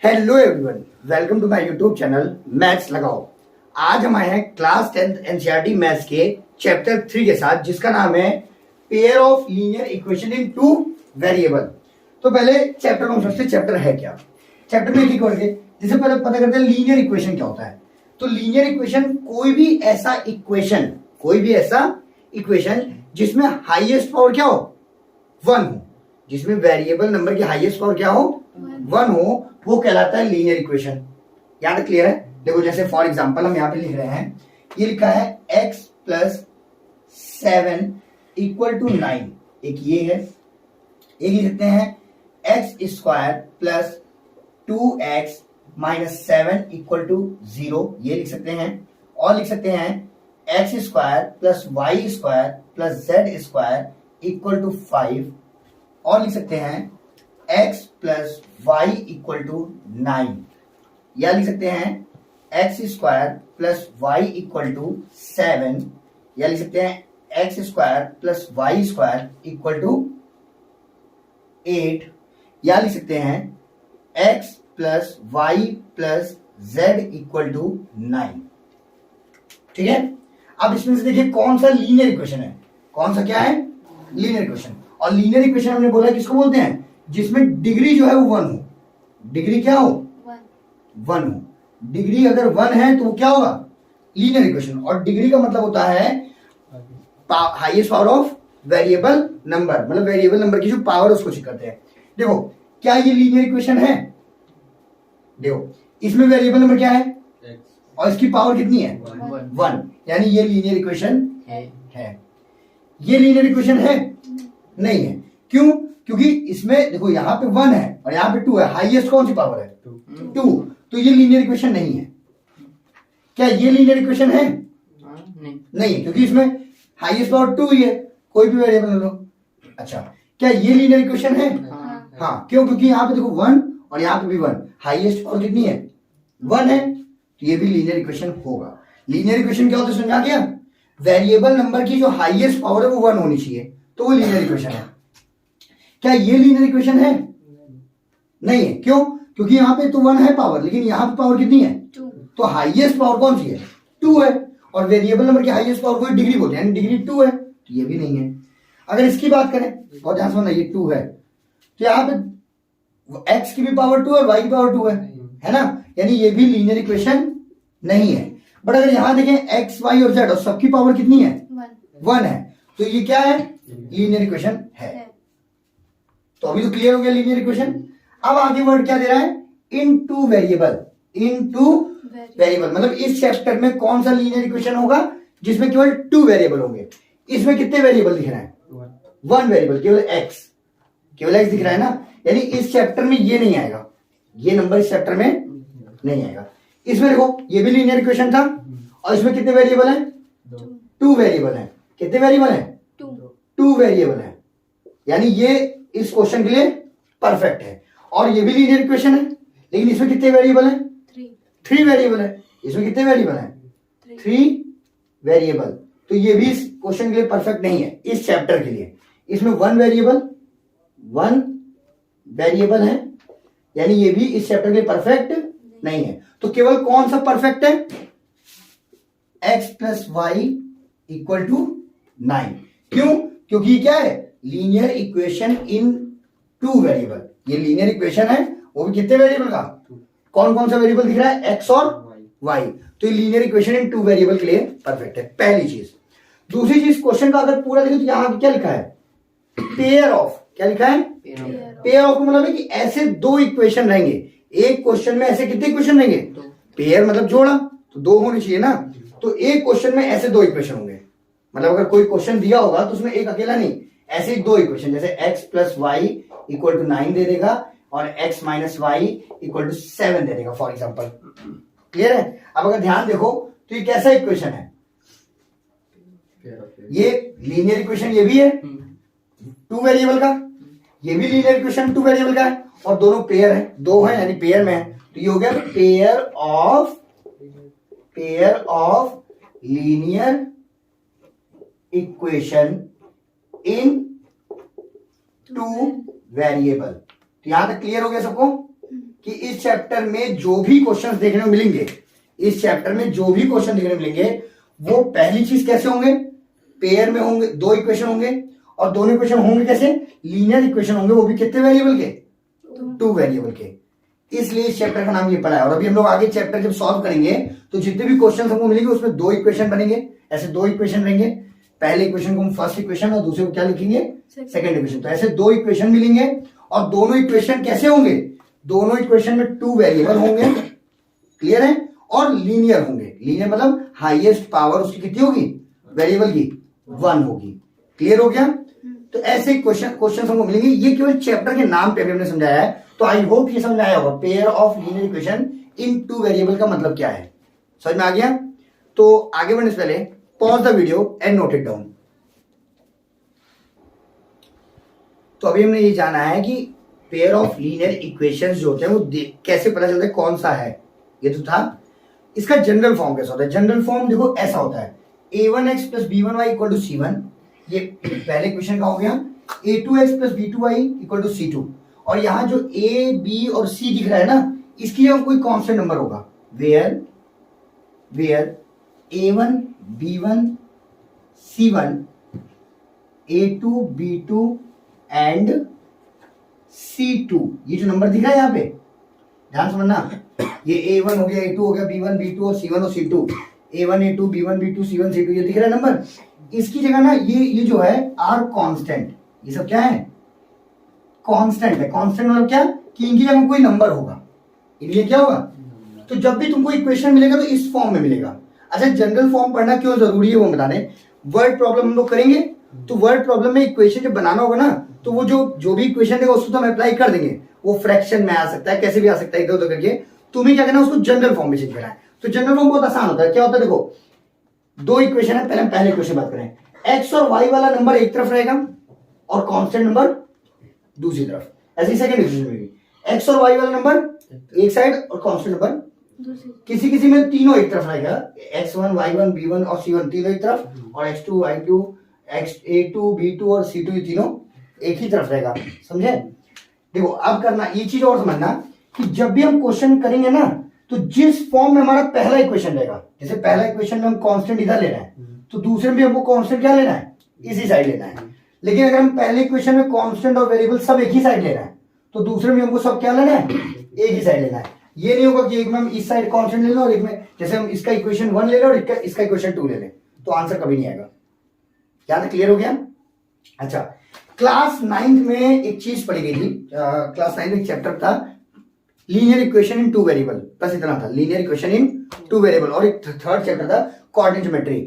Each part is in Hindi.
Hello everyone, welcome to my YouTube channel maths लगाओ। आज हम आए हैं क्लास 10th एनसीईआरटी मैथ्स के चैप्टर 3 के साथ, जिसका नाम है pair of linear equation in two variable. तो पहले चैप्टर को समझते, चैप्टर है क्या। चैप्टर में लिख करके जिसे पहले पता करते हैं लीनियर इक्वेशन क्या होता है। तो लीनियर इक्वेशन कोई भी ऐसा इक्वेशन जिसमें हाईएस्ट पावर क्या हो, 1 हो, जिसमें वेरिएबल नंबर की हाईएस्ट पावर क्या हो, 1 हो, वो कहलाता है लीनियर इक्वेशन। यहाँ तक क्लियर है। देखो जैसे फॉर एग्जांपल हम यहाँ पे लिख रहे हैं, ये लिखा है x प्लस 7 इक्वल टू 9, एक ये है। एक लिख सकते हैं x square plus 2x minus 7 equal to 0, ये लिख सकते हैं। और लिख सकते हैं x square plus y square plus z square equal to 5। और लिख सकते हैं x plus y equal to 9, या लिख सकते हैं x square plus y equal to 7, या लिख सकते हैं x square plus y square equal to 8, या लिख सकते हैं x plus y plus z equal to 9। ठीक है। अब इसमें से देखिए कौन सा लीनियर इक्वेशन है, कौन सा क्या है, लीनियर इक्वेशन। और लीनियर इक्वेशन हमने बोला किसको बोलते हैं, जिसमें डिग्री जो है वो 1 हो। डिग्री क्या हो, 1 हो। डिग्री अगर 1 है तो वो क्या होगा, लीनियर इक्वेशन। और डिग्री का मतलब होता है highest power of variable number, मतलब वेरिएबल नंबर की जो पावर उसको चेक करते हैं। देखो क्या ये लीनियर इक्वेशन है, देखो इसमें वेरिएबल नंबर क्या है और इसकी पावर कितनी है, 1, यानी ये लीनियर इक्वेशन है। ये लीनियर इक्वेशन है नहीं है, क्यों, क्योंकि इसमें देखो यहाँ पे 1 है और यहाँ पे 2 है। हाईएस्ट कौन सी पावर है, 2, तो ये लीनियर इक्वेशन नहीं है। क्या ये लीनियर इक्वेशन है, नहीं, क्योंकि इसमें हाईएस्ट पावर 2 ही है, कोई भी वेरिएबल ले लो। अच्छा, क्या ये लीनियर इक्वेशन है, हाँ, क्यों, क्योंकि यहाँ पे देखो 1 और यहाँ पे भी 1, हाईएस्ट पावर कितनी है, 1 है, तो ये भी लीनियर इक्वेशन होगा। लीनियर इक्वेशन क्या होता है समझा गया, वेरिएबल नंबर की जो हाईएस्ट पावर है वो 1 होनी चाहिए, तो वो लीनियर इक्वेशन है। क्या ये लीनियर इक्वेशन है, नहीं है, क्यों, क्योंकि यहाँ पे तो 1 है पावर, लेकिन यहाँ पे पावर कितनी है, 2, तो हाईएस्ट पावर कौन सी है, 2 है। और वेरिएबल नंबर की हाईएस्ट पावर को डिग्री बोलते हैं, यानी डिग्री 2 है, तो ये भी नहीं है। अगर इसकी बात करें, बहुत ध्यान से समझना, ये 2 है, तो यहाँ पे x की भी पावर 2 और y की पावर 2 है ना, यानी ये भी लीनियर इक्वेशन नहीं है। बट अगर यहां देखें x, y और z और सबकी पावर कितनी है, 1 है, तो ये क्या है, लीनियर इक्वेशन है। तो अभी तो क्लियर हो गया लीनियर इक्वेशन। अब आगे वर्ड क्या दे रहा है, इनटू वेरिएबल। इनटू वेरिएबल मतलब इस चैप्टर में कौन सा लीनियर इक्वेशन होगा जिसमें केवल 2 वेरिएबल होंगे। इसमें कितने वेरिएबल दिख रहे हैं, 1 वेरिएबल, केवल x दिख रहा है ना, यानी इस चैप्टर में ये नहीं आएगा, ये नंबर इस चैप्टर में नहीं आएगा। इसमें देखो ये भी लीनियर इक्वेशन था, और इसमें कितने वेरिएबल हैं, 2 वेरिएबल हैं। कितने वेरिएबल हैं, 2 वेरिएबल हैं, यानी ये इस क्वेश्चन के लिए परफेक्ट है। और ये भी लीनियर इक्वेशन है, लेकिन इसमें कितने वेरिएबल हैं, 3 वेरिएबल है। इसमें कितने वेरिएबल हैं, 3 वेरिएबल, तो ये भी इस क्वेश्चन के लिए परफेक्ट नहीं है, इस चैप्टर के लिए। इसमें 1 वेरिएबल है, यानी ये भी इस चैप्टर के लिए परफेक्ट नहीं है। तो केवल कौन सा परफेक्ट है, x plus y equal to 9। क्यों, क्योंकि क्या है, लीनियर इक्वेशन इन 2 वेरिएबल। ये लीनियर इक्वेशन है, वो भी कितने वेरिएबल का, कौन कौन सा वेरिएबल दिख रहा है, x और y, तो ये लीनियर इक्वेशन इन 2 वेरिएबल के लिए परफेक्ट है, पहली चीज। दूसरी चीज, क्वेश्चन का अगर पूरा देखो तो यहां क्या लिखा है, पेयर ऑफ। क्या लिखा है, पेयर ऑफ, मतलब है कि ऐसे 2 इक्वेशन रहेंगे। एक क्वेश्चन में ऐसे कितने इक्वेशन रहेंगे, पेयर मतलब जोड़ा, तो 2 होने चाहिए ना, तो एक क्वेश्चन में ऐसे 2 इक्वेशन होंगे। मतलब अगर कोई क्वेश्चन दिया होगा तो उसमें एक अकेला नहीं, ऐसे 2 इक्वेशन, जैसे x plus y equal to 9 दे देगा और x minus y equal to 7 दे देगा, फॉर एग्जाम्पल। क्लियर है। अब अगर ध्यान देखो तो ये कैसा इक्वेशन है, ये लीनियर इक्वेशन, ये भी है 2 वेरिएबल का, ये भी लीनियर इक्वेशन 2 वेरिएबल का है, और दोनों पेयर है, 2 है यानी पेयर में है, तो ये हो गया pair of linear equation in 2 variable. तो यहां तक क्लियर हो गया सबको। कि इस चैप्टर में जो भी क्वेश्चंस देखने को मिलेंगे, इस चैप्टर में जो भी क्वेश्चन देखने को मिलेंगे, वो पहली चीज कैसे होंगे, पेयर में होंगे, दो इक्वेशन होंगे, और दोनों इक्वेशन होंगे कैसे, लीनियर इक्वेशन होंगे, वो भी कितने वेरिएबल के, 2 वेरिएबल के। इसलिए इस चैप्टर का नाम ये पढ़ा है। और अभी हम लोग आगे चैप्टर जब सॉल्व करेंगे तो जितने भी क्वेश्चन हमको मिलेंगे उसमें 2 इक्वेशन बनेंगे, ऐसे 2 इक्वेशन रहेंगे। पहले इक्वेशन को हम फर्स्ट इक्वेशन और दूसरे को क्या लिखेंगे, सेकंड इक्वेशन। तो ऐसे 2 इक्वेशन मिलेंगे और दोनों इक्वेशन कैसे होंगे, दोनों इक्वेशन में 2 वेरिएबल होंगे, क्लियर है, और लीनियर होंगे। लीनियर मतलब हाईएस्ट पावर उसकी कितनी होगी, वेरिएबल की 1 होगी। क्लियर हो गया। तो ऐसे क्वेश्चन हमको मिलेंगे। ये केवल चैप्टर के नाम पे हमने समझाया है, तो आई होप ये समझ आया होगा। Pair of linear equation in 2 variable का मतलब क्या है, समझ में आ गया। तो आगे बढ़ने से पहले pause the video and note it down. तो अभी हमने ये जाना है कि पेयर ऑफ लीनियर इक्वेशंस जो होते हैं वो कैसे पता चलता है कौन सा है, ये तो था। इसका जनरल फॉर्म कैसा होता है, जनरल फॉर्म देखो ऐसा होता है, a1x plus b1y equal to c1, ये पहले क्वेश्चन का हो गया। a2x plus b2y equal to c2, और यहां जो a b और c दिख रहा है ना, इसकी जगह कोई कांस्टेंट नंबर होगा, where a1 b1 c1 a2 b2 and c2, ये जो नंबर दिख रहा है यहाँ पे ध्यान समझना, ये a1 हो गया, a2 हो गया, b1 b2 और c1 और c2, a1 a2 b1 b2 c1 c2, ये दिख रहा है नंबर। इसकी जगह ना ये जो है आर कांस्टेंट, ये सब क्या है, कांस्टेंट है। कांस्टेंट मतलब क्या, कि इनकी जगह कोई नंबर होगा, इनलिए क्या होगा। तो जब भी तुमको इक्वेशन मिलेगा तो इस फॉर्म में मिलेगा। अच्छा, जनरल फॉर्म पढ़ना क्यों जरूरी है वो बताने। वर्ड प्रॉब्लम हम लोग करेंगे, तो वर्ड प्रॉब्लम में इक्वेशन जब बनाना होगा ना, तो वो जो भी इक्वेशन देगा उसको तो हम अप्लाई कर देंगे। वो फ्रैक्शन में आ सकता है, कैसे भी आ सकता है, इधर उधर करके। तुम्हें क्या करना है, उसको जनरल फॉर्म में चेंज करना है। तो जनरल फॉर्म बहुत आसान होता है। क्या होता है, देखो 2 इक्वेशन है, पहले हम पहले इक्वेशन बात करें। एक्स और वाई वाला नंबर एक तरफ रहेगा और कांस्टेंट नंबर दूसरी तरफ। ऐसे सेकंड इक्वेशन में भी एक्स और वाई वाला नंबर एक साइड और कांस्टेंट नंबर किसी में तीनों एक तरफ रहेगा, x1 y1 b1 और c1 तीनों एक तरफ, और x2 y2 a2 b2 और c2 ये तीनों एक ही तरफ रहेगा, समझे। देखो अब करना ये चीज और समझना कि जब भी हम क्वेश्चन करेंगे ना, तो जिस फॉर्म में हमारा पहला इक्वेशन रहेगा, जैसे पहला इक्वेशन में हम कांस्टेंट इधर ले रहे हैं, तो दूसरे में भी हमको कांस्टेंट क्या लेना है, इसी साइड लेना है। लेकिन अगर हम पहले इक्वेशन में कांस्टेंट और वेरिएबल सब एक ही साइड ले रहे हैं, तो दूसरे में हमको सब क्या लेना है, एक ही साइड लेना है। ये नहीं होगा कि एक में हम इस साइड कांस्टेंट ले लो और एक में, जैसे हम इसका इक्वेशन 1 ले लो और इसका इक्वेशन 2 ले लें, तो आंसर कभी नहीं आएगा। क्या था, क्लियर हो गया। अच्छा, क्लास 9th में एक चीज पढ़ी गई थी, क्लास 9 में एक चैप्टर था लीनियर इक्वेशन इन 2 वेरिएबल, बस इतना था, लीनियर इक्वेशन इन 2 वेरिएबल। और एक थर्ड चैप्टर था कोऑर्डिनेट ज्योमेट्री।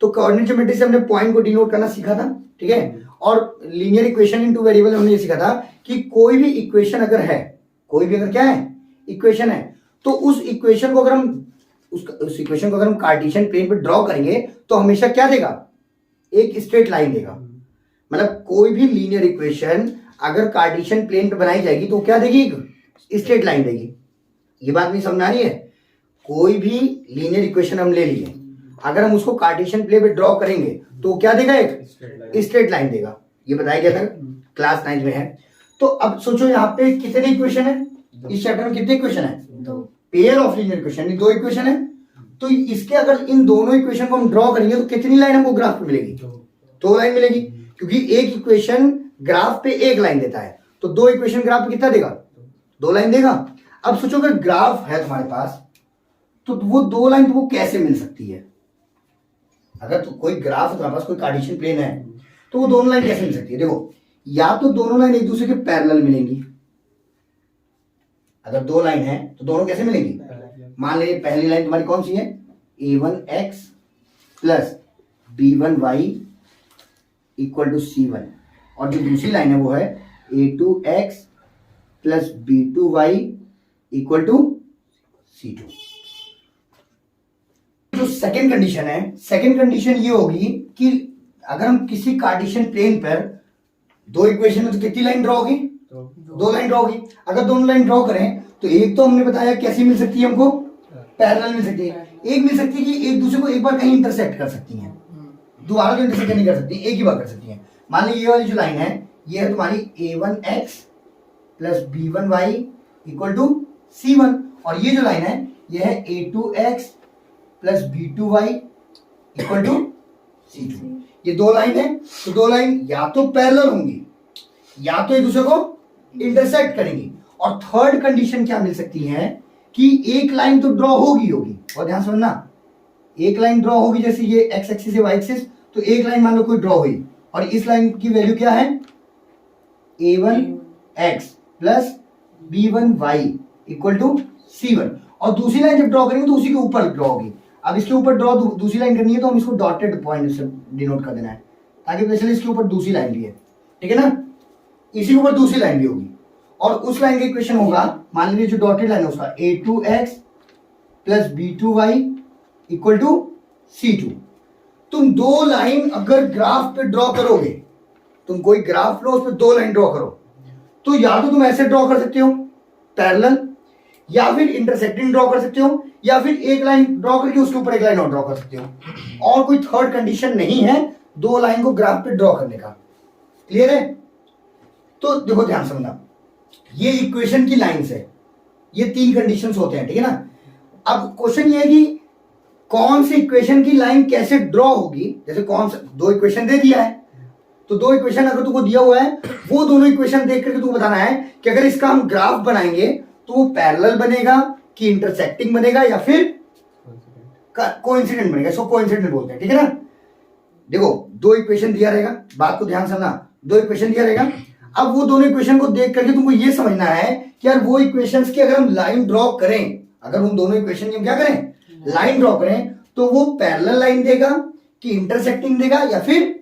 तो कोऑर्डिनेट ज्योमेट्री से हमने पॉइंट को डिनोट करना सीखा था, ठीक है। और लीनियर इक्वेशन इन 2 वेरिएबल हमने ये सीखा था कि कोई भी इक्वेशन अगर है, कोई भी अगर क्या है, इक्वेशन है, तो उस इक्वेशन को अगर हम उस इक्वेशन को अगर हम कार्टेशियन प्लेन पे ड्रॉ करेंगे तो हमेशा क्या देगा, एक स्ट्रेट लाइन देगा। मतलब कोई भी लीनियर इक्वेशन अगर कार्टेशियन प्लेन पे बनाई जाएगी तो क्या देगी, एक स्ट्रेट लाइन देगी। ये बात नहीं समझ आ रही है। कोई भी लीनियर इक्वेशन हम ले लिए, अगर हम उसको कार्टेशियन प्लेन पे ड्रॉ करेंगे तो क्या देगा, एक स्ट्रेट लाइन देगा। ये बताया गया था, क्लास 9 में है। तो अब सोचो यहाँ पे कितने इक्वेशन है, इस चैप्टर में कितने इक्वेशन है, 2। Pair of linear equation 2 equation है। तो इसके अगर इन दोनों इक्वेशन को हम ड्रॉ करेंगे तो कितनी लाइन हमको ग्राफ पे मिलेगी, 2 लाइन मिलेगी, क्योंकि एक इक्वेशन ग्राफ पे एक लाइन देता है। तो 2 इक्वेशन ग्राफ पे कितना देगा, 2 लाइन देगा। अब सोचो अगर ग्राफ है तुम्हारे पास, तो वो 2 लाइन तुमको कैसे मिल सकती है। अगर तो कोई ग्राफ है तुम्हारे पास, कोई कार्टेशियन प्लेन है, तो वो दोनों लाइन कैसे मिल सकती है। देखो, या तो दोनों लाइन एक दूसरे के पैरेलल मिलेंगी। अगर 2 लाइन है तो दोनों कैसे मिलेंगी, मान लीजिए पहली लाइन तुम्हारी कौन सी है, a1x plus b1y equal to c1, और जो दूसरी लाइन है वो है a2x plus b2y equal to c2। जो सेकेंड कंडीशन है, सेकेंड कंडीशन ये होगी कि अगर हम किसी कार्टेशियन प्लेन पर 2 इक्वेशन में तो कितनी लाइन ड्रॉ होगी, 2 लाइन ड्रॉ होगी। अगर दोनों लाइन ड्रॉ करें तो एक तो हमने बताया कैसी मिल सकती है, हमको पैरेलल मिल सकती है। एक मिल सकती है कि एक दूसरे को एक बार कहीं इंटरसेक्ट कर सकती हैं, दोबारा तो इंटरसेक्ट नहीं कर सकती, एक ही बार कर सकती हैं। मान लीजिए ये वाली जो लाइन है, ये है तुम्हारी a1x plus b1y equal to C1, और ये जो लाइन है ये है A2x plus B2y equal to C2। ये दो लाइन है, तो दो लाइन या तो पैरेलल होंगी या तो एक दूसरे को इंटरसेक्ट करेंगी। और थर्ड कंडीशन क्या मिल सकती है कि एक लाइन तो ड्रॉ होगी और ध्यान समझना, एक लाइन ड्रॉ होगी, जैसे ये एक्स एक्सिस है वाई एक्सिस, तो एक लाइन मान लो कोई ड्रॉ हुई और इस लाइन की वैल्यू क्या है A1x plus B1y equal to C1, और दूसरी लाइन जब ड्रॉ करेंगे तो उसी के ऊपर ड्रॉ होगी। अब इसके ऊपर ड्रॉ दूसरी लाइन करनी है तो हम इसको डॉटेड पॉइंट से डिनोट कर देना है ताकि पता चले इसके ऊपर दूसरी लाइन भी है, ठीक है ना, इसी के ऊपर दूसरी लाइन भी होगी। और उस लाइन का इक्वेशन होगा, मान लीजिए जो डॉटेड लाइन है उसका A2x plus B2y equal to C2। तुम दो लाइन अगर ग्राफ पे ड्रॉ करोगे, तुम कोई ग्राफ लो उसमें दो लाइन ड्रॉ करो, तो या तो तुम ऐसे ड्रॉ कर सकते हो पैरेलल, या फिर इंटरसेक्टिंग ड्रॉ कर सकते हो, या फिर एक लाइन ड्रॉ करके उसके ऊपर एक लाइन और ड्रॉ कर सकते हो, और कोई थर्ड कंडीशन नहीं है दो लाइन को ग्राफ पे ड्रॉ करने का। क्लियर है? तो देखो ध्यान समझना, ये इक्वेशन की लाइंस है, ये तीन कंडीशंस होते हैं, ठीक है ना। अब क्वेश्चन ये है कि कौन सी इक्वेशन की लाइन कैसे ड्रॉ होगी, जैसे कौन सा, दो इक्वेशन दे दिया है, तो दो इक्वेशन अगर तुमको दिया हुआ है वो दोनों इक्वेशन देख करके तुमको बताना है कि अगर इसका हम ग्राफ बनाएंगे तो वो पैरेलल बनेगा कि इंटरसेक्टिंग बनेगा या फिर कोइंसिडेंट बनेगा। इसको कोइंसिडेंट बोलते हैं, ठीक है ना। देखो दो इक्वेशन दिया रहेगा, बात को ध्यान समझना, दो इक्वेशन दिया रहेगा। अब वो दोनों इक्वेशन को देख करके तुमको ये समझना है कि यार वो इक्वेशंस की अगर हम लाइन ड्रॉ करें, अगर उन दोनों इक्वेशन की हम क्या करें, लाइन ड्रॉ करें, तो वो पैरेलल लाइन देगा कि इंटरसेक्टिंग देगा या फिर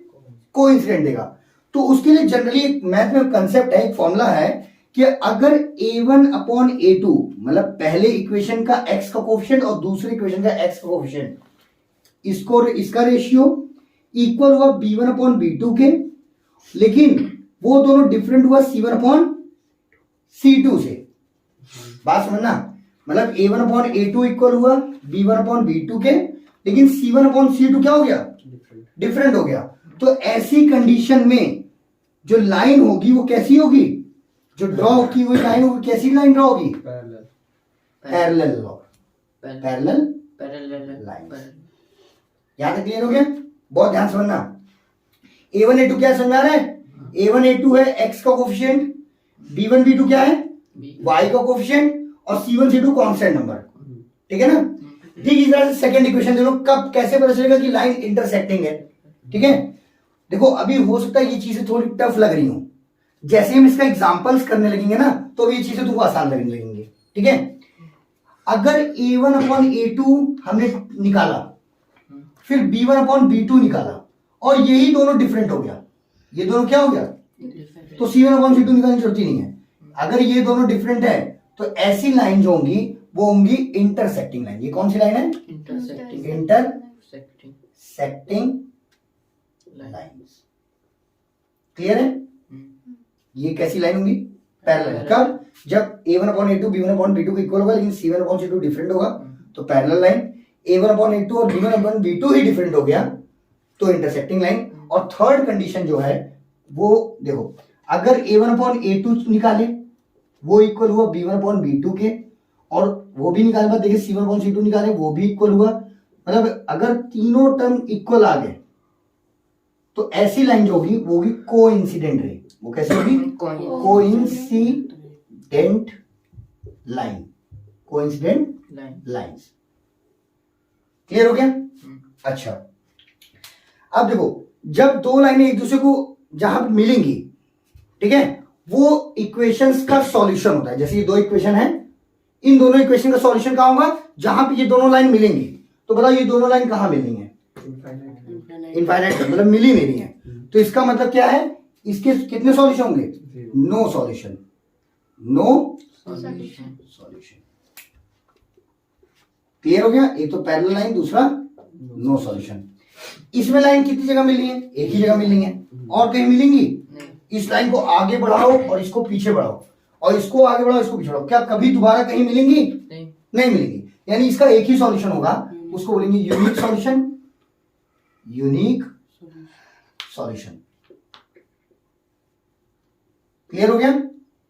कोइंसिडेंट देगा। तो उसके लिए जनरली मैथ में कंसेप्ट है, एक फॉर्मूला है कि अगर A1 अपॉन A2 मतलब पहले इक्वेशन का x का कोफिशिएंट और दूसरे इक्वेशन का x का कोफिशिएंट, इसको इसका रेशियो इक्वल हुआ B1 अपॉन B2 के, लेकिन वो दोनों डिफरेंट हुआ C1 अपॉन C2 से। बात समझना, मतलब A1 अपॉन A2 इक्वल हुआ B1 अपॉन B2 के, लेकिन C1 अपॉन C2 क्या हो गया, डिफरेंट हो गया। तो ऐसी कंडीशन में जो लाइन होगी वो कैसी होगी, जो ड्रॉ की हुई लाइन होगी, कैसी लाइन ड्रॉ होगी, पैरेलल लाइन। यहां तक क्लियर हो गया? बहुत ध्यान समझना, A1 A2 क्या समझ आ रहा है, A1 A2 है x का कोफिशिएंट, B1 B2 क्या है y का कोफिशिएंट, और C1 C2 कांस्टेंट नंबर, ठीक है ना। ठीक इस तरह से सेकंड इक्वेशन देखो, कब कैसे पता चलेगा कि लाइन इंटरसेक्टिंग है, ठीक है। देखो अभी हो सकता है ये चीजें थोड़ी टफ लग रही हो, जैसे हम इसका एग्जांपल्स करने लगेंगे ना तो ये चीजें तुमको आसान लगने लगेंगी, ठीक है। अगर A1 अपॉन A2 हमने निकाला, फिर B1 अपॉन B2 निकाला, और यही दोनों डिफरेंट हो गया, ये दोनों क्या हो गया, तो C1 अपॉन C2 निकालने की जरूरत ही नहीं है। अगर ये दोनों डिफरेंट है तो ऐसी लाइन जो होंगी वो होंगी इंटरसेक्टिंग लाइन। ये कौन सी लाइन है, इंटरसेक्टिंग लाइन्स। क्लियर है? ये कैसी लाइन होंगी, पैरेलल। कब, जब A1 upon A2 B1 upon B2 को इक्वल होगा लेकिन C1 अपॉन C2 डिफरेंट होगा तो parallel line, A1 upon A2 और B1 अपॉन B2 ही डिफरेंट हो गया तो इंटरसेक्टिंग लाइन। और थर्ड कंडीशन जो है वो देखो, अगर A1 अपॉन A2 निकाले वो इक्वल हुआ B1 अपॉन B2 के, और वो भी निकाले बाद देखिए C1 अपॉन C2 निकाले वो भी इक्वल हुआ, मतलब अगर तीनों टर्म इक्वल आ गए तो ऐसी लाइन जो होगी वो भी कोइंसिडेंट रहेगी। वो कैसे होगी, coincident line, coincident lines. Clear हो गया? अच्छा, अब देखो जब दो लाइनें एक दूसरे को जहां मिलेंगी, ठीक है, वो इक्वेशंस का सॉल्यूशन होता है। जैसे ये दो इक्वेशन है, इन दोनों इक्वेशन का सॉल्यूशन कहां होगा, जहां पे ये दोनों लाइन मिलेंगी। तो बताओ ये दोनों लाइन कहां मिलनी है, इनफाइनाइट, मतलब मिली नहीं है। तो इसका मतलब क्या है, इसके कितने सॉल्यूशन होंगे, no solution, no solution. Clear हो गया? एक तो पैरेलल लाइन, दूसरा नो सॉल्यूशन। इसमें लाइन कितनी जगह मिल रही है, एक ही जगह मिल रही है, और कहीं मिलेंगी। इस लाइन को आगे बढ़ाओ और इसको पीछे बढ़ाओ, और इसको आगे बढ़ाओ इसको पीछे बढ़ाओ, क्या कभी दोबारा कहीं मिलेंगी, नहीं मिलेंगी। यानी इसका एक ही सॉल्यूशन होगा, उसको बोलेंगे unique solution, unique solution. Clear हो गया?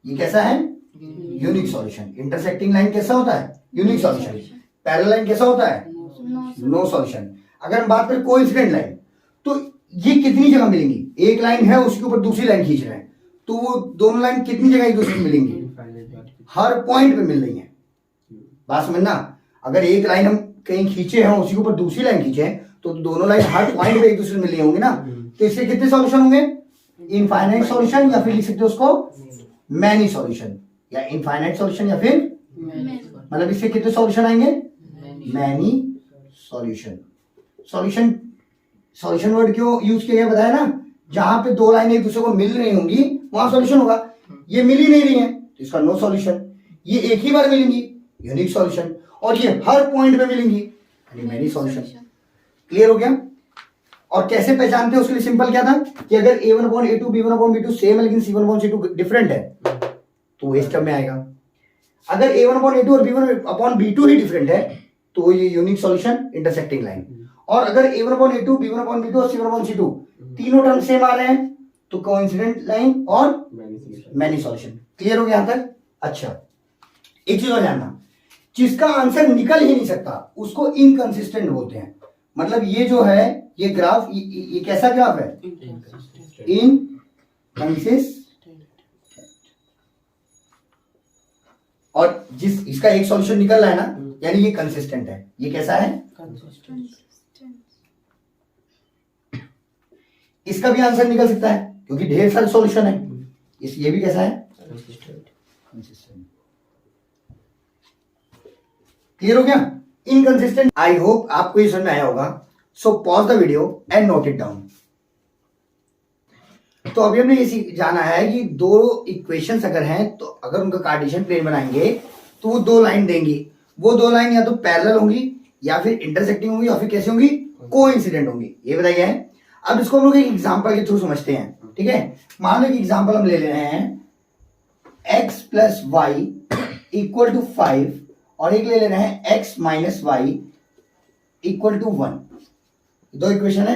ये कैसा है, यूनिक सॉल्यूशन। इंटरसेक्टिंग लाइन कैसा होता है? Unique solution. पैरेलल लाइन कैसा होता है? No solution. अगर हम बात करें कोइंसिडेंट लाइन, तो ये कितनी जगह मिलेंगी? एक लाइन है, उसके ऊपर दूसरी लाइन खींच रहे हैं, तो वो दोनों लाइन कितनी जगह एक दूसरे में मिलेंगी? हर पॉइंट पे मिल रही है। बात समझना, अगर एक लाइन हम कहीं खींचे हैं, उसी के ऊपर दूसरी लाइन खींचे हैं, तो दोनों लाइन हर पॉइंट पे एक दूसरे में मिल रही होंगी ना। तो इसके कितने सॉल्यूशन होंगे? इनफाइनाइट सॉल्यूशन, या फिर लिख सकते हो उसको मैनी सॉल्यूशन, या इनफाइनाइट सॉल्यूशन, या फिर मतलब इससे कितने सॉल्यूशन आएंगे? Many solution. Solution, solution word क्यों यूज किया गया बताया ना, जहां पे दो लाइनें एक दूसरे को मिल रही होंगी वहां सॉल्यूशन होगा। ये मिल ही नहीं रही है तो इसका नो सॉल्यूशन। ये एक ही बार मिलेंगी, यूनिक सॉल्यूशन, और ये हर पॉइंट पे मिलेंगी, मैनी सॉल्यूशन। क्लियर हो गया? और कैसे पहचानते हैं उसके लिए सिंपल क्या था कि अगर a1/a2 b1/b2 सेम है लेकिन c1/c2 डिफरेंट है तो वो इस टर्म में आएगा। अगर a1/a2 और b1/b2 ही डिफरेंट है तो ये यूनिक सॉल्यूशन, इंटरसेक्टिंग लाइन। और अगर a1/a2 b1/b2 और c1/c2 तीनों टर्म सेम आ रहे हैं तो कोइंसिडेंट लाइन और मैनी सॉल्यूशन। क्लियर हो गया यहां तक? अच्छा, एक चीज और जानना, जिसका आंसर निकल ही नहीं सकता उसको इनकंसिस्टेंट बोलते हैं। मतलब ये जो है ये ग्राफ, ये कैसा ग्राफ है? इनकंसिस्टेंट। और जिस इसका एक सॉल्यूशन निकल रहा है ना, यानी ये कंसिस्टेंट है। ये कैसा है? इसका भी आंसर निकल सकता है क्योंकि ढेर सारे सॉल्यूशन है। ये भी कैसा है? कंसिस्टेंट। क्लियर हो गया? इनकंसिस्टेंट। आई होप आपको ये समझ में आया होगा। So pause the video and note it down. तो अभी हमने ये जाना है कि दो इक्वेशंस अगर हैं तो अगर उनका कार्टेशियन प्लेन बनाएंगे तो वो दो लाइन देंगी। वो दो लाइन या तो पैरेलल होंगी या फिर इंटरसेक्टिंग होंगी या फिर कैसी होंगी? कोइंसिडेंट होंगी। ये बताइए है। अब इसको हम लोग एक एग्जांपल के थ्रू समझते हैं, ठीक है? मान लो एक एग्जांपल हम ले रहे हैं x plus y equal to 5 और एक ले रहे हैं x minus y equal to 1। दो इक्वेशन है,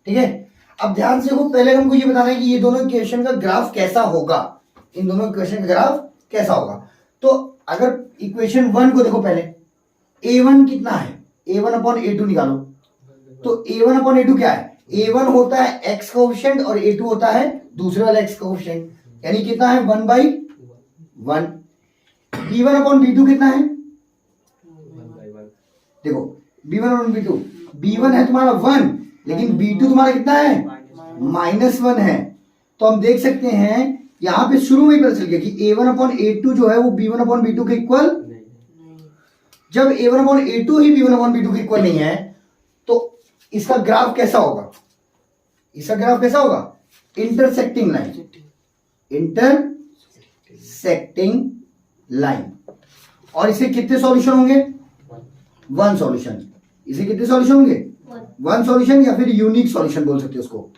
ठीक है? अब ध्यान से देखो, पहले हमको ये बताना है कि ये दोनों इक्वेशन का ग्राफ कैसा होगा। इन दोनों इक्वेशन का ग्राफ कैसा होगा? तो अगर इक्वेशन 1 को देखो, पहले a1 कितना है? a1/a2 निकालो। तो a1/a2 क्या है? a1 होता है x कोएफिशिएंट और a2 होता है दूसरे वाला x कोएफिशिएंट, यानी कितना है? 1/1। b1/b2 कितना है? देखो b1/b2, b1 है तुम्हारा 1 लेकिन b2 तुम्हारा कितना है? -1 है। तो हम देख सकते हैं यहां पे शुरू में ही पता चल गया कि a1/a2 जो है वो b1/b2 के इक्वल। जब a1/a2 ही b1/b2 के इक्वल नहीं है तो इसका ग्राफ कैसा होगा? इसका ग्राफ कैसा होगा? Intersecting line. Intersecting line. और इसे कितने सॉल्यूशन होंगे? 1 सॉल्यूशन। इसे कितने सॉल्यूशन होंगे? 1 सॉल्यूशन, या फिर यूनिक सॉल्यूशन बोल सकते हो उसको।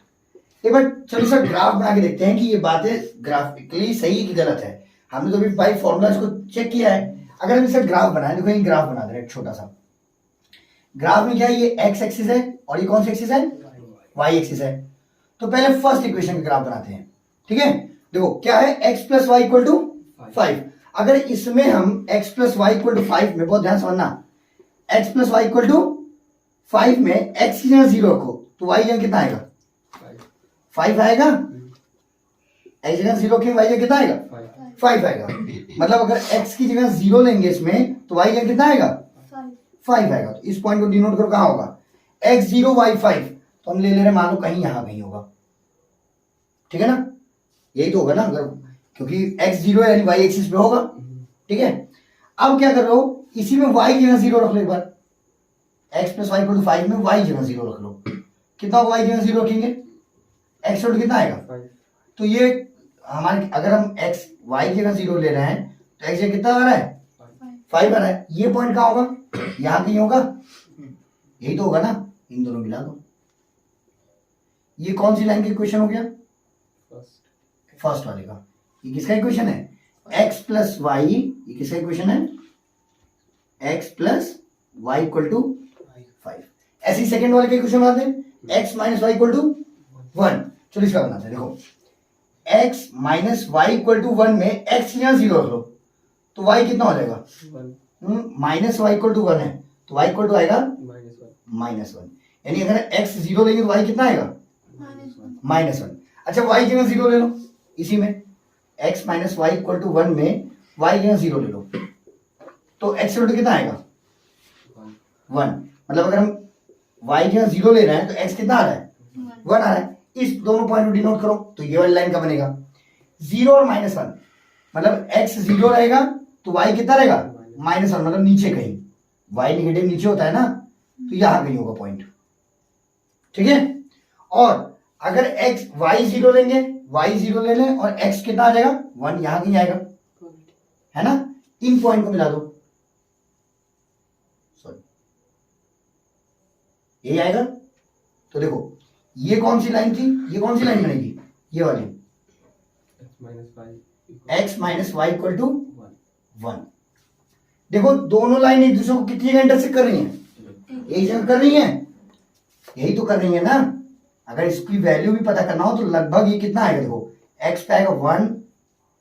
एक बार चलिए सर ग्राफ बना के देखते हैं कि ये बातें ग्राफिकली सही कि गलत है। हमने तो अभी बाई फॉर्मूला इसको चेक किया है। अगर हम इसका ग्राफ बनाए, देखो ये ग्राफ बना दे रहे हैं छोटा सा। ग्राफ में क्या है? ये x एक्सिस है और ये कौन सी एक्सिस है? y एक्सिस है। तो पहले फर्स्ट इक्वेशन का ग्राफ बनाते हैं, ठीक है? देखो क्या है? x plus y equal to 5। अगर इसमें हम x plus y equal to 5 में, बहुत ध्यान समझना, x plus y equal to 5 में x की जगह 0 रखो तो y जगह कितना आएगा? 5 आएगा। x जगह 0 रखेंगे, y जगह कितना आएगा? 5 आएगा। मतलब अगर x की जगह 0 लेंगे इसमें तो y जगह कितना आएगा? 5 आएगा। तो इस पॉइंट को डिनोट करो, कहां होगा? x0 y5। तो हम ले रहे हैं, मान लो कहीं यहां कहीं होगा, ठीक है ना? यही तो होगा ना, अगर क्योंकि x0 यानी y एक्सिस पे होगा, ठीक है? अब क्या कर रहे हो? इसी में y जगह 0 रख लो एक बार। x plus y equal to 5 में y जगह 0 रख लो। कितना होगा y जगह 0 रखेंगे? x रोड कितना आएगा? 5। तो ये हमारे, अगर हम x y जगह 0 ले रहे हैं तो x जगह कितना आ रहा है? 5 आ रहा है। ये पॉइंट कहां होगा? यहां कहीं होगा। यही तो होगा ना? इन दोनों मिला दो। ये कौन सी लाइन का इक्वेशन हो गया? फर्स्ट वाले का। ये किसका इक्वेशन है? x plus y. ये किसका इक्वेशन है? x plus y equal to 5। ऐसे ही सेकेंड वाले का इक्वेशन बनाते हैं, x minus y equal to 1। चलो इसका बनाते हैं। देखो x minus y equal to 1 में x यहाँ 0 रख लो तो y कितना हो जाएगा? माइनस वाई इक्वल टू 1 है, तो y इक्वल टू आएगा -1। यानी अगर x 0 लेंगे तो y कितना आएगा? -1। अच्छा y की जगह 0 ले लो, इसी में x minus y equal to 1 में y की जगह 0 ले लो, तो x इक्वल टू कितना आएगा? 1। मतलब अगर हम y की जगह 0 ले रहे हैं तो x कितना आ रहा है? 1 आ रहा है। इस दोनों पॉइंट को डिनोट करो तो ये वाली लाइन का बनेगा 0 और -1, मतलब x 0 रहेगा तो y कितना रहेगा? -1, मतलब नीचे कहीं, y नेगेटिव नीचे होता है ना, तो यहां कहीं होगा पॉइंट, ठीक है। और अगर x y 0 लेंगे, y 0 ले लें और x कितना आ जाएगा? 1, यहां कहीं आएगा, है ना। इन पॉइंट को मिला दो, सॉरी ये आएगा। तो देखो ये कौन सी लाइन थी, ये कौन सी लाइन बनेगी? ये वाली, x minus y equal to 1। देखो दोनों लाइन एक दूसरे को कितनी जगह इंटरसेक्ट कर रही हैं? एक जगह कर रही हैं, यही तो कर रही है ना। अगर इसकी वैल्यू भी पता करना हो तो लगभग ये कितना आएगा? देखो x पे आएगा 1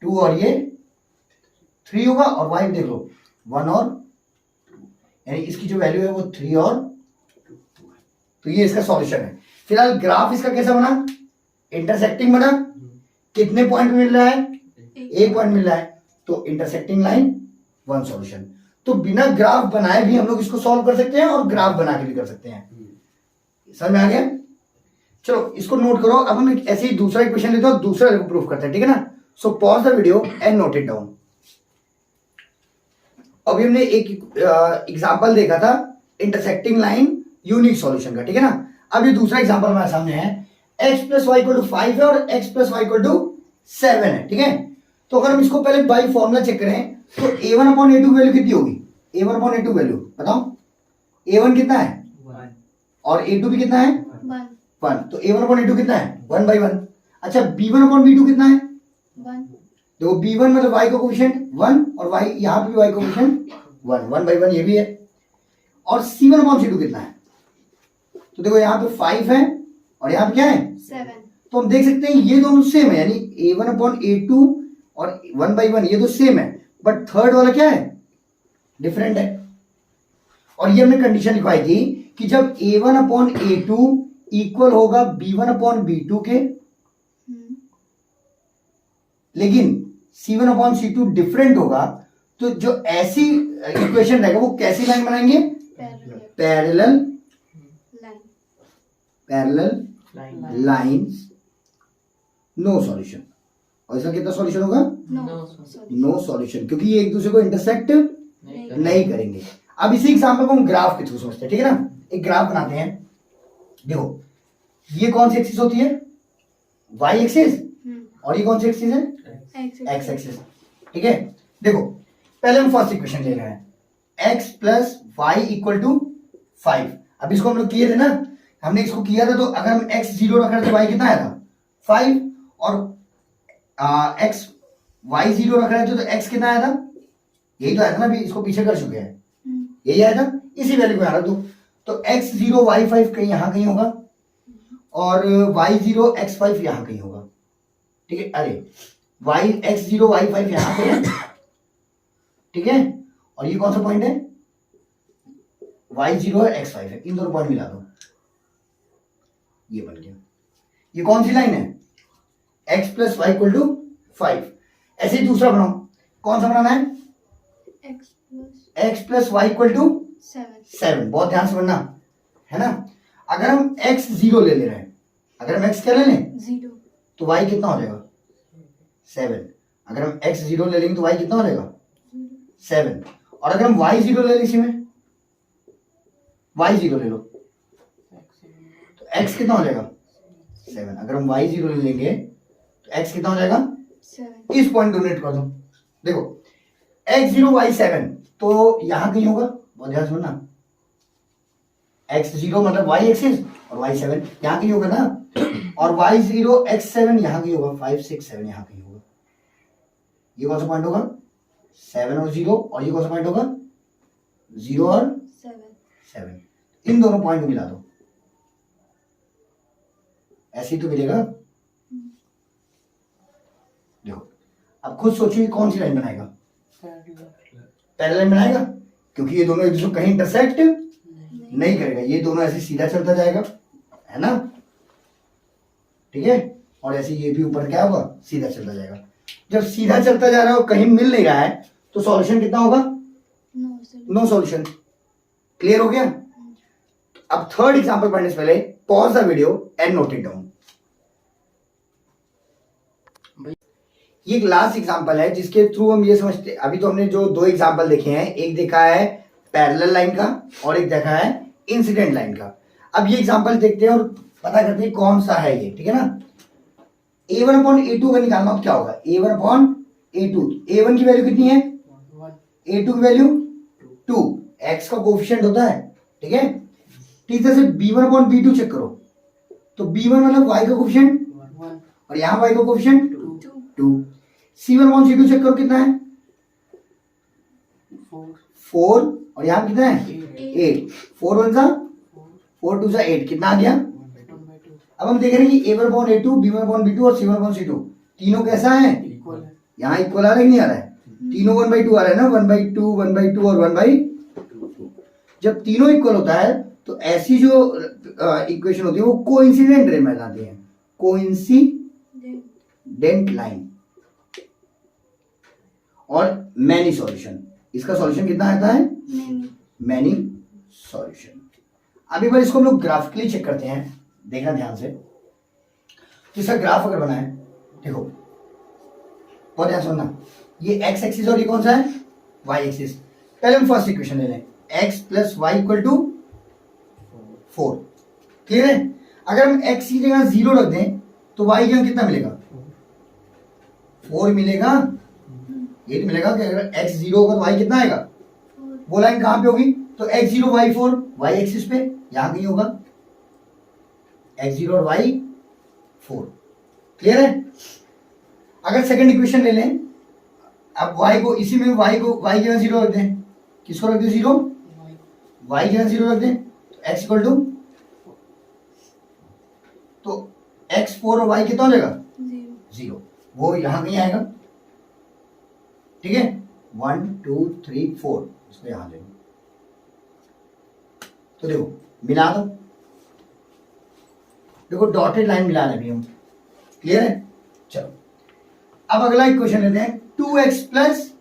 2 और ये 3 होगा, और y देख लो 1 और 2, यानी इसकी जो वैल्यू है वो 3 और 2 है। तो ये इसका सॉल्यूशन है। फिलहाल ग्राफ इसका कैसा बना? इंटरसेक्टिंग बना। कितने पॉइंट मिल रहा है? एक पॉइंट मिल रहा है, तो इंटरसेक्टिंग लाइन 1 सॉल्यूशन। तो बिना ग्राफ बनाए भी हम लोग इसको सॉल्व कर सकते हैं और ग्राफ बना के भी कर सकते हैं। समझ में आ गया? चलो इसको नोट करो। अब हम ऐसे ही दूसरा इक्वेशन लेते हैं, दूसरा प्रूफ करते हैं, ठीक है ना। So pause the video and note it down. अभी हमने एक एग्जांपल देखा था इंटरसेक्टिंग लाइन यूनिक सॉल्यूशन का, ठीक है ना। अब ये दूसरा एग्जांपल हमारे सामने है, x plus y equal to 5 है और x plus y equal to 7 है, ठीक है। तो अगर हम इसको पहले बाई फॉर्मूला चेक करें तो a1 अपॉन a2 वैल्यू कितनी होगी? a1 अपॉन a2 वैल्यू बताओ। a1 कितना है? 1 और a2 भी कितना है? 1। तो a1 अपॉन a2 कितना है? 1/1। अच्छा b1 अपॉन b2 कितना है? 1। देखो b1 मतलब y का कोएफिशिएंट 1 और y यहां पे भी y का कोएफिशिएंट 1/1 ये भी है। और c1 अपॉन c2 कितना है? तो देखो यहां पे 5 है और यहां पे क्या है? 7। तो हम देख सकते हैं ये दोनों सेम है, यानी a1 अपॉन a2 और 1/1 ये तो सेम है, बट थर्ड वाला क्या है? डिफरेंट है। और ये हमने कंडीशन लिखवाई थी कि जब a1 अपॉन a2 इक्वल होगा b1 अपॉन b2 के, लेकिन c1 अपॉन c2 डिफरेंट होगा, तो जो ऐसी इक्वेशन रहेगा वो कैसी लाइन बनाएंगे? Parallel lines, no solution. और इसका कितना सॉल्यूशन होगा? नो सॉल्यूशन, क्योंकि ये एक दूसरे को इंटरसेक्ट नहीं करेंगे। अब इसी एग्जांपल को हम ग्राफ के थ्रू समझते हैं, ठीक है ना। एक ग्राफ बनाते हैं। देखो ये कौन सी एक्सिस होती है? y axis. और ये कौन सी एक्सिस है? x एक्सिस, ठीक है। देखो पहले हम फर्स्ट इक्वेशन ले रहे हैं, x plus y equal to 5। अब इसको हम लोग किए थे ना, हमने इसको किया था, तो अगर हम x 0 रख रहे थे y कितना आया था? 5। और x y 0 रख रहे थे तो x कितना आया था? यही तो आया था ना, अभी इसको पीछे कर चुके हैं, यही आया था, इसी वैल्यू को आ रहा तो x 0 y 5 कहीं यहां कहीं होगा और y 0 x 5 यहां कहीं होगा, ठीक है। अरे x 0 y 5 यहां पे है, ठीक है। और ये कौन सा पॉइंट है? y 0 है x 5 है, इन दोनों पॉइंट मिला दो, ये बन गया। ये कौन सी लाइन है? x plus y equal to 5। ऐसे ही दूसरा बनाओ, कौन सा बनाना है? x plus y equal to 7। बहुत ध्यान से बनना, है ना। अगर हम x 0 ले रहे हैं, अगर हम x क्या ले लें? 0, तो y कितना हो जाएगा? 7। अगर हम x 0 ले लेंगे तो y कितना हो जाएगा? 7। और अगर हम y 0 ले लें, इसी में y 0 ले लो तो x कितना हो जाएगा? 7। अगर हम y 0 ले लेंगे तो x कितना हो जाएगा? 7। इस पॉइंट डोनेट कर दो। देखो x 0 y 7 तो यहां कहीं होगा, बहुत ध्यान से सुनना। x 0 मतलब y एक्सिस और y 7 यहां कहीं होगा ना, और y 0 x 7 यहां कहीं होगा, 5 6 7 यहां कहीं होगा। ये कौन सा पॉइंट होगा? 7 और 0। और ये कौन सा पॉइंट होगा? 0 और 7। इन दोनों पॉइंट को मिला दो, ऐसे ही तो मिलेगा। देखो अब खुद सोचिए कौन सी लाइन बनाएगा। पैरेलल बनाएगा, क्योंकि ये दोनों एक दूसरे को कहीं इंटरसेक्ट नहीं करेगा, ये दोनों ऐसे सीधा चलता जाएगा, है ना, ठीक है, और ऐसे ये भी ऊपर क्या होगा, सीधा चलता जाएगा। जब सीधा चलता जा रहा है और कहीं मिल नहीं रहा है तो सॉल्यूशन कितना होगा, नो सॉल्यूशन। क्लियर हो गया। अब थर्ड एग्जांपल पढ़ने से पहले pause the video and note it down. ये एक लास्ट एग्जांपल है जिसके थ्रू हम ये समझते, अभी तो हमने जो दो एग्जांपल देखे हैं, एक देखा है पैरेलल लाइन का और एक देखा है इंसिडेंट लाइन का। अब ये एग्जांपल देखते हैं और पता करते हैं कौन सा है ये, ठीक है ना। a1 अपॉन a2 का निकालना तो क्या होगा, a1 अपॉन a2, a1 की वैल्यू कितनी है, a2 की वैल्यू 2, x का कोफिशिएंट होता है, ठीक है। ठीक है, से b1 अपॉन b2 चेक करो, तो b1 मतलब y का कोफिशिएंट 1 और यहाँ y का coefficient 2। c1 upon c2 check करो कितना है, 4 और यहाँ कितना है 8, 4 1 सा 4 2 सा 8, कितना आ गया। अब हम देख रहे हैं कि a1 upon a2, b1 upon b2 और c1 अपॉन c2 तीनों कैसा है, यहाँ इक्वल आ रहा है कि नहीं आ रहा है, तीनों 1/2 आ रहा है ना, 1/2 1/2 और 1/2। जब तीनों इक्वल होता है तो ऐसी जो इक्वेशन होती है वो कोइंसिडेंट लाइन बनाती है, कोइंसिडेंट लाइन। और मैनी सॉल्यूशन, इसका सॉल्यूशन कितना आता है, मैनी सॉल्यूशन। अभी बार इसको हम लोग ग्राफिकली चेक करते हैं, देखना ध्यान से। इसका ग्राफ अगर बनाए, देखो बहुत ध्यान सुनना, ये x एक्सिस और ये कौन सा है, y एक्सिस। पहले हम फर्स्ट इक्वेशन ले लें, x plus y equal to 4। Clear है। अगर हम x की जगह 0 रख दें तो y की जगह कितना मिलेगा, 4 मिलेगा। ये तो मिलेगा कि अगर x 0 होगा तो y कितना आएगा, वो लाइन कहां पे होगी, तो x 0 y 4 y एक्सिस पे, यहां कहीं होगा x 0 और y 4। क्लियर है। अगर सेकंड इक्वेशन ले लें, अब y को इसी में y की जगह 0 रख दें, किसको रख दें 0, y की जगह 0 रख दें, तो x इक्वल टू, तो x 4 और y कितना हो जाएगा 0, वो यहां कहीं आएगा, ठीक है। 1 2 3 4 इसको यहां ले लो, तो देखो मिला दो, देखो डॉटेड लाइन मिला रहे हैं हम। क्लियर है। चलो अब अगला इक्वेशन लेते हैं, 2x plus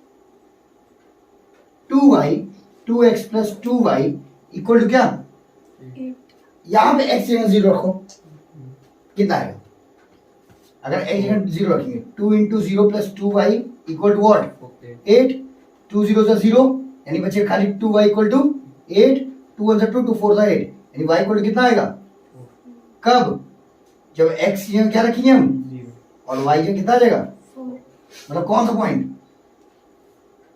2y, 2x plus 2y equal to क्या, यहां पे x जगह 0 रखो, कितना आएगा, अगर x जगह 0 रखेंगे 2 into 0 plus 2y equal to what, 8, 2 0 से 0 यानी बचे खाली 2y इक्वल टू 8, 2 1 से 2 2 4 से 8 यानी y इक्वल टू कितना आएगा, कब, जब x की जगह क्या रखेंगे हम 0 और y की जगह कितना आ जाएगा 4, मतलब कौन सा पॉइंट,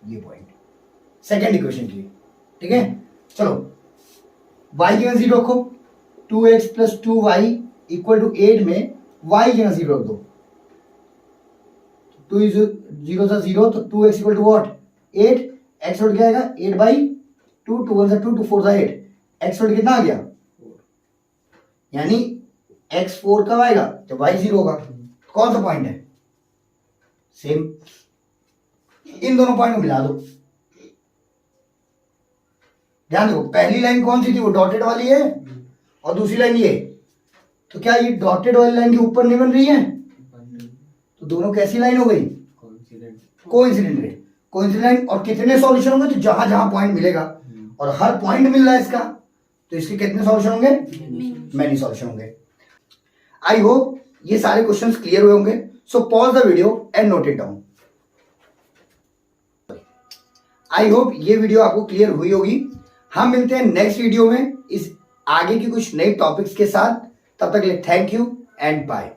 ये पॉइंट सेकंड इक्वेशन के लिए, ठीक है। चलो y की जगह 0 रखो, 2x plus 2y equal to 8 में y की जगह 0 रख दो, 2 0 से 0 तो 2x equal to what 8, x उठ गया 8/2, 2 1 से 2 2 4 से 8, x उठ कितना आ गया, यानी x 4 कब आएगा, जब y 0 होगा। कौन सा पॉइंट है, सेम, इन दोनों पॉइंट को मिला दो। ध्यान दो, पहली लाइन कौन सी थी, वो डॉटेड वाली है, और दूसरी लाइन ये, तो क्या ये डॉटेड वाली लाइन के ऊपर नहीं बन रही है, तो दोनों कैसी लाइन हो गई, कोइंसिडेंट। कोइंसिडेंट लाइन, और कितने सॉल्यूशन होंगे, तो जहां जहां पॉइंट मिलेगा और हर पॉइंट मिल रहा है इसका, तो इसके कितने सॉल्यूशन होंगे, मैनी सॉल्यूशन होंगे। आई होप ये सारे क्वेश्चंस क्लियर हुए होंगे। So pause the video and note it down. I hope ये वीडियो आपको क्लियर हुई होगी। हम मिलते हैं नेक्स्ट वीडियो में इस आगे की कुछ नए टॉपिक्स के साथ। तब तक के लिए थैंक यू एंड बाय।